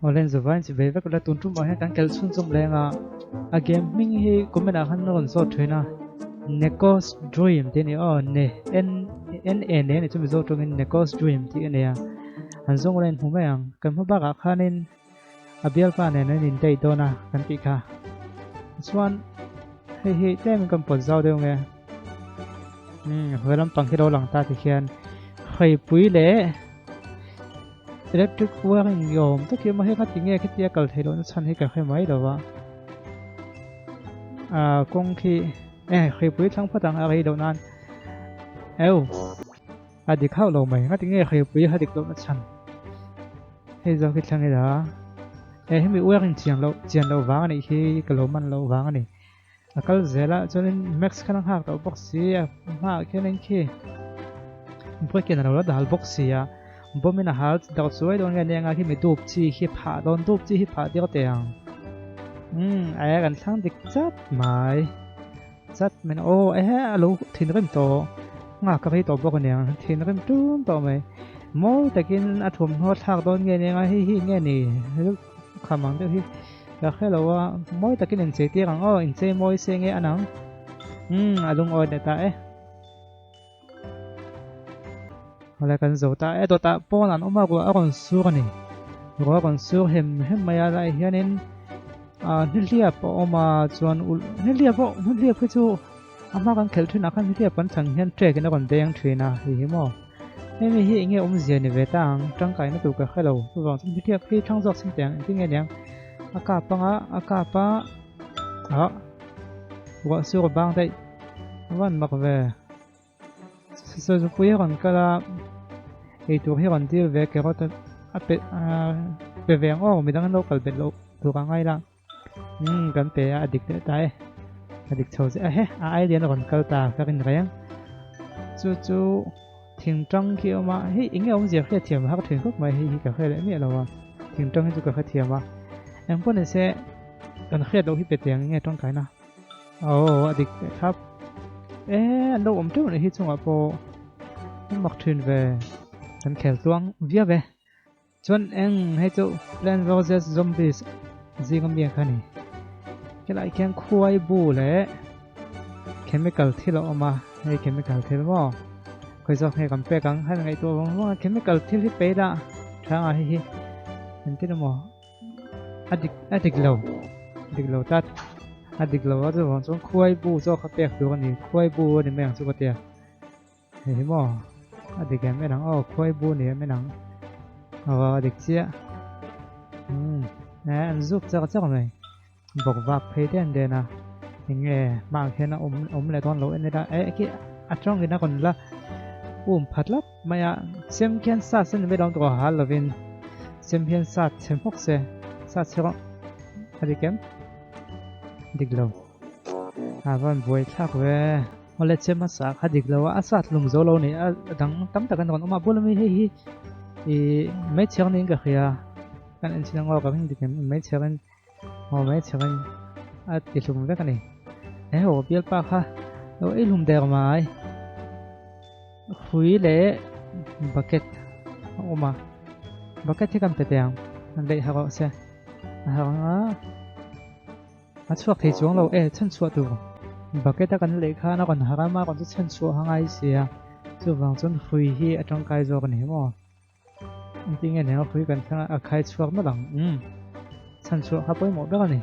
Olen zuwan si bebe kala tuntum ahe kan kel sun sum lenga a game ming hi kumena han ron so thina Nekos Dream ti ni o ne n ne ni chumi zo tongin Nekos Dream ti ne ya han zong len hu mayang kan ma ba ka khanin abial pa ne nin dei dona kan pi kha swan hi te min kan pon zau de nge velam pang hi ro lang ta ti khian khoi pui le electric wiring yom to khi ma he kha ti nge khi tia kal thelo na chan hi ka khai mai dawa kong khi khoi pui thang phatang a ri do nan eo adi khau lo mai ngati nge khoi pui hadik lo na chan he zo khi thang da he mi wiring chian lo wang ani hi ka lo man lo wang ani akal zela chonin max khanang hak to box si ma kenen khi poi ken lo da hal box si ya bomina hal da chuai don nge nga khi mi dup chi hi pha don dup chi hi pha dio te ang ai kan thang dik chat mai chat men o alo thin rim to nga ka ri to bok ne thin rim tum to mai moi takin athum ho thak don nge nga hi nge ni khamang de hi ka khelo wa moi takin en che ti ang o in che moi se nge anang alung oi de ta Hola kan zo ta to ta pon an oma ko akon sur ni ro kon sur hem maya lai hianin nilia po oma chuan nilia phu chu ama kan khel thina kan nilia pan chang hian trek na kon deng thina hi mo mi hi nge zia ni ve tang tang kai na tu ka khelo tu wang chung nilia phi thang jok sing tang ti nge nyang aka pa wa sur bang dai wan mak ve so zo pu yon kala tu hi ron ti ve ke rot pe ve ngo mi dang lo kal bet lo tu ka ngai la kan pe adik te tai adik chho se ai lian ron kal ta ka kin reng chu thing tang ki ma hi inge zia khe thiam ha thing khok mai hi ka khe le mi lo wa thing tang hi chu ka khe thiam wa em pon se kan khe do hi pe tiang nge tong kai na adik te thap lo tu ni hi chunga po mặc thuyền về cần khel tuang vía về chuan hay chỗ Plants vs Zombies gì ngam miệng khani cái lại khen khuai bu lệ chemical thi lo mà hay chemical thi lo khơi gió hay cầm pe căng hay ngày tua mà chemical thi pe đã thang à hi mình cái mà adik lâu tát adik lâu đó rồi chúng khuai bu cho khắp pe được anh khuai bu thì mấy anh chú có tiền thì mà adik em mấy nắng khuai bu này mấy nắng adik chia nè anh giúp cho mày bọc vạc thấy đen đen à nghe mang thế nó lại con lỗ này đã cái trong cái nó còn là phát lắm mày xem kiên sát xem mấy đồng tổ hà là viên xem kiên sát xem phúc xe sát xe con adik em adik lâu vẫn vui thắc về Oleh cema sak hadik lawa asat lung zolo ni dang tam ta kan oma bol mi hi me chang ning ka khia kan en chinang wa ka hing dikem me chang at ti lum ve kan ni ho bial pa kha lo e lum der mai hui le bucket oma bucket thi kam te tyang an le ha ko se ha chuak thei chuang lo chan chuak tu bucket kan le kha na kon harama kon chen chu hangai sia chu wang chon hui hi atang kai zo kan he mo ting nge ne hui kan thang a khai chuak ma dang chan chu ha poi mo da ni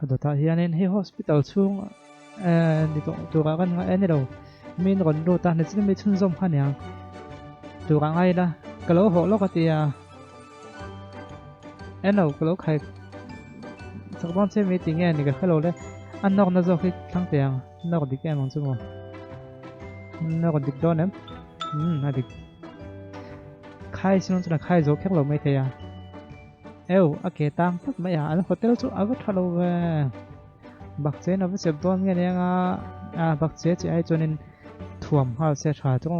ado ta hianin he hospital chung ni to ka kan nga ene lo min ron do ta ne chin mi chun zom kha nya tu ka ngai da ka lo ho lo ka tia eno ka lo khai chắc bọn chơi mấy tiếng nghe thì cái hello đấy anh nó còn khi thăng tiền nó còn đi em không chứ mà nó còn đi đó ném là đi khai xin cho là khai dấu khác lâu mấy thế à ok tăng tất mấy anh hotel chỗ ở vất hello về bạc chế nó với sếp đoan nghe nè bạc chế chị ai cho nên thuầm họ sẽ trả cho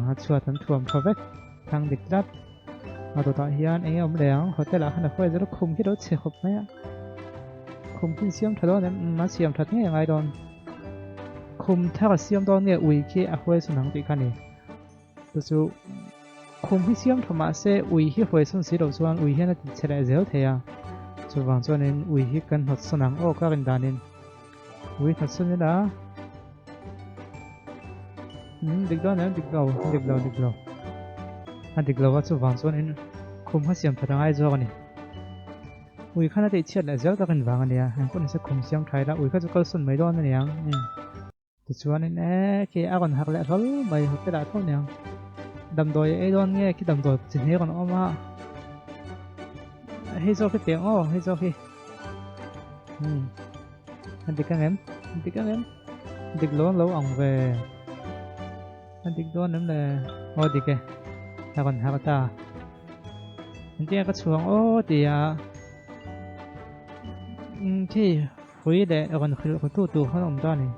họ chua thằng thuầm khó vết thằng địch đáp tụi tao hiền anh em đéo hotel là khăn khơi rất khùng cái đó sẽ hợp mấy khùng cái xiêm thật đó nên mà xiêm thật nghe ngay đòn khùng theo xiêm đó nghe ui kia khơi xuống nắng bị khăn này tôi chú khum hi siam thoma se ui hi hoi sun si do chuan ui hian a ti chele zel theya chuwang chuanin ui hi kan hot sonang o ka rin danin ui hot sun da dik do na dik lo a dik lo wa chuwang chuanin khum ha siam tharangai zo ani ui khana te chiat la zel ta kan wang ania han kun se khum siam thai la ui kha chu kal sun mai don aniang ti chuanin ke a kon hak le rol mai hok te da tho niang đầm đồi ấy đón nghe cái đầm đồi chỉ nghe còn ôm á hay do cái tiếng ô hay do khi anh đi các em đi lâu ổng về anh đi đó nếm là ô đi kìa ta còn hai ta anh đi cái chuồng ô thì thì phui để còn khử tu không ông ta này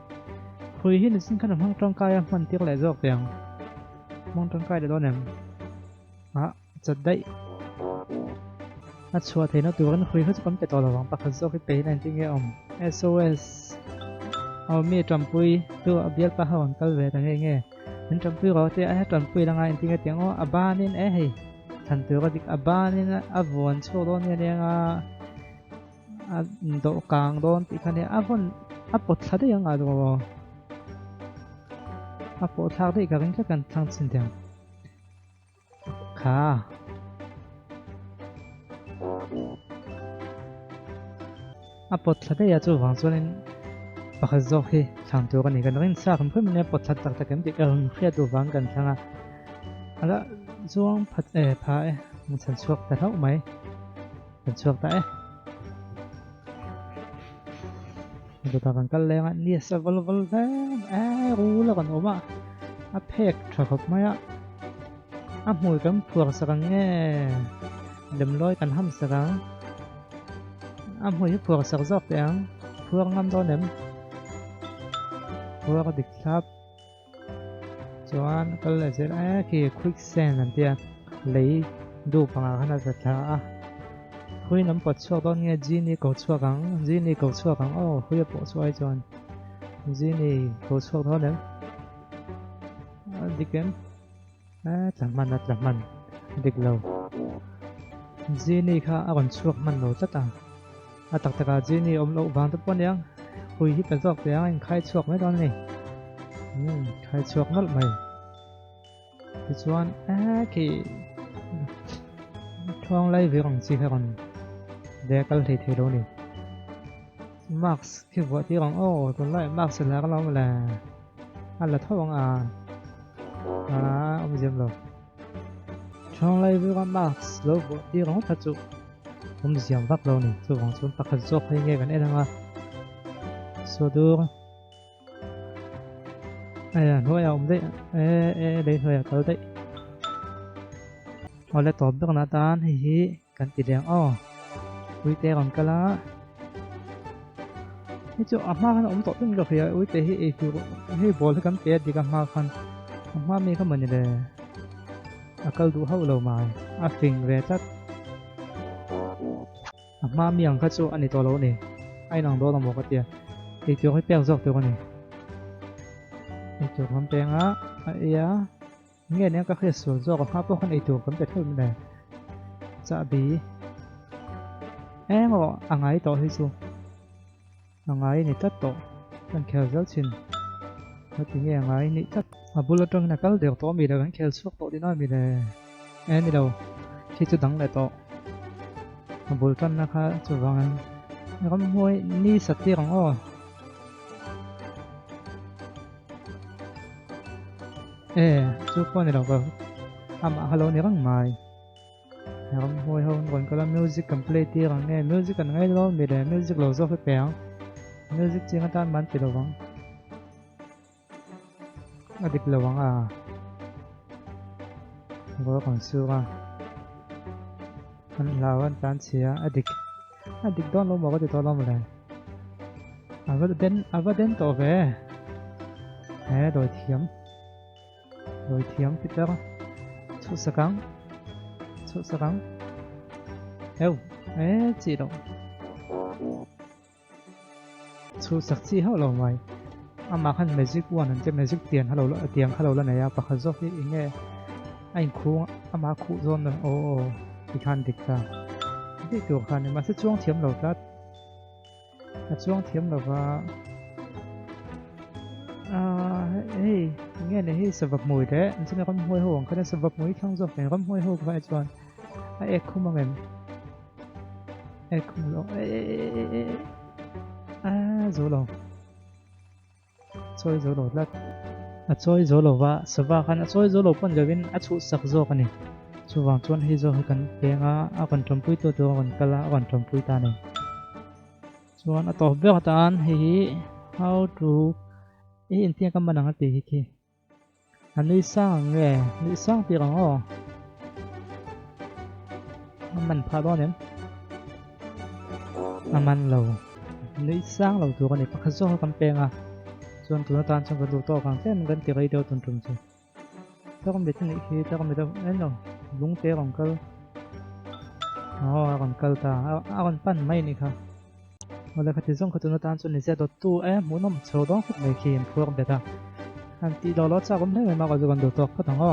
phui hiện sinh khăn trong trong cây mình tiếc lại dọc tiếng mong trong cây để đó nè chật đấy chua thấy nó từ cái hết cắm chạy tàu là vắng bạc do cái bé này nghe ông SOS mi trầm pui từ biết ba hòn tao về ta nghe nên trầm pui có thể ai trầm pui là ngay nghe tiếng ba nên hay thành từ cái việc ba nên vốn số đó nghe độ càng đó thì cái này vốn bột thật đấy nga rồi bột thật đấy cái cái cần thăng xin tiếng khá bột thật đấy chú vắng cho nên bác dâu khi thằng tôi cái này cái nó sao không phải mình bột thật thật cái gì cái khi tôi vắng gần thằng đó zuang phát phải mình sản xuất tại đâu mấy sản xuất tại tôi ta cần cái lẽ anh đi sao vul vul thế rú là còn ốm phek thật không mấy mùi cắm phượng sang nghe đầm lôi cần hâm sang mùi phượng sang giọt tiếng phượng ngâm đó nếm phượng địch tháp choan cái là sẽ khi quicksand anh tia lấy đủ bằng cái này rất là khui nắm bọt chua đó nghe Jenny cầu chua gắng khui bọt chua ai chọn Jenny cầu chua đó nếm đi kiếm chả man địch lâu Jenny kha còn chua man lâu chắc tạc Jenny ôm lậu vàng tất quan nhang khui hít cái giọt tiếng anh khai chuộc mấy con này khai chuộc mất mày thì chọn cái thoáng lấy về còn gì hay còn để cái thế đó này Max khi vợ thì còn còn lại Max là cái lòng là anh là thôi ông dìm rồi thoáng lấy về con Max lâu vợ thì còn thật sự ông dìm vắt lâu này tôi còn xuống tắc dốc hay nghe cái này đang số đưa nói ông đấy đây thôi tới đấy lại tóm được nát tan hi cần tiền đèn ui tê còn cái lá cái chỗ mà hắn ông tóm được thì ui tê hi bol cái cắm tê đi cắm mà khăn mà mi không mình để câu đủ hậu lâu mà phình về chắc mà mi ang cái chỗ anh ấy to lâu này ai nàng đó là một cái tiền thì chỗ cái bèo dọc chỗ này chỗ không tiền nghe nè các cái số do các pháp con ấy tuổi cũng đẹp hơn này dạ bí em mà anh ấy to hay sao anh ấy này tất to anh kéo rất chín nó tiếng nghe anh ấy này tất bù lô trăng là các điều to mì là anh kéo suốt to đi nói mì là em đi đâu khi chú đắng lại to bù lô trăng là khá chú vàng nó có môi ni sạch đi còn chú con này đâu có hello này răng mày răng hồi hôn còn có là music complete thì răng nghe music cần ngay đó mình để music lâu rồi phải béo music chỉ người ta bán từ lâu vắng địch lâu vắng có còn xưa anh lao anh tán xía địch đó lâu mà có thể to lắm rồi vẫn đến tổ về đổi thiếm thì đó chút sắc cắn chị đâu chút sắc chi hậu lâu mày mà khăn magic one anh chơi magic tiền hello tiền hello là này bạc hazok thì nghe anh khu ama khu zone rồi ô thì khan địch ta đi kiểu khan này mà sẽ chuông thiếm đầu lát chuông thiếm đầu và hey nghe này hey sập mùi đấy anh xin con hôi hồng cái này sập mùi không rồi phải con hôi hồng vậy chọn ai không mà em không lo rồi lo chơi rồi lo lát chơi rồi lo và sập khan chơi rồi lo pun gavin chu sak zo kan ni chu wang chuan hi zo kan penga a kan trompui to kan kala kan trompui ta ni chuan a to be tan hi how to in tiang kam manang ati hi ki anui sang nge ni sang pi rang o man pha do nem aman lo ni sang lo tu kan ni pakha zo kan penga chuan tu tan chang kan to kan ten kan ti gai do tun tum chu ta kan bet ni hi ta kan bet en lo lung te rong kal kan kal ta a kan pan mai ni kha wala khati zong khatuna tan chun ni se dot tu munom chodong khut mai khi em phur beta anti dolot sa kom nei ma ko kan do to khatang o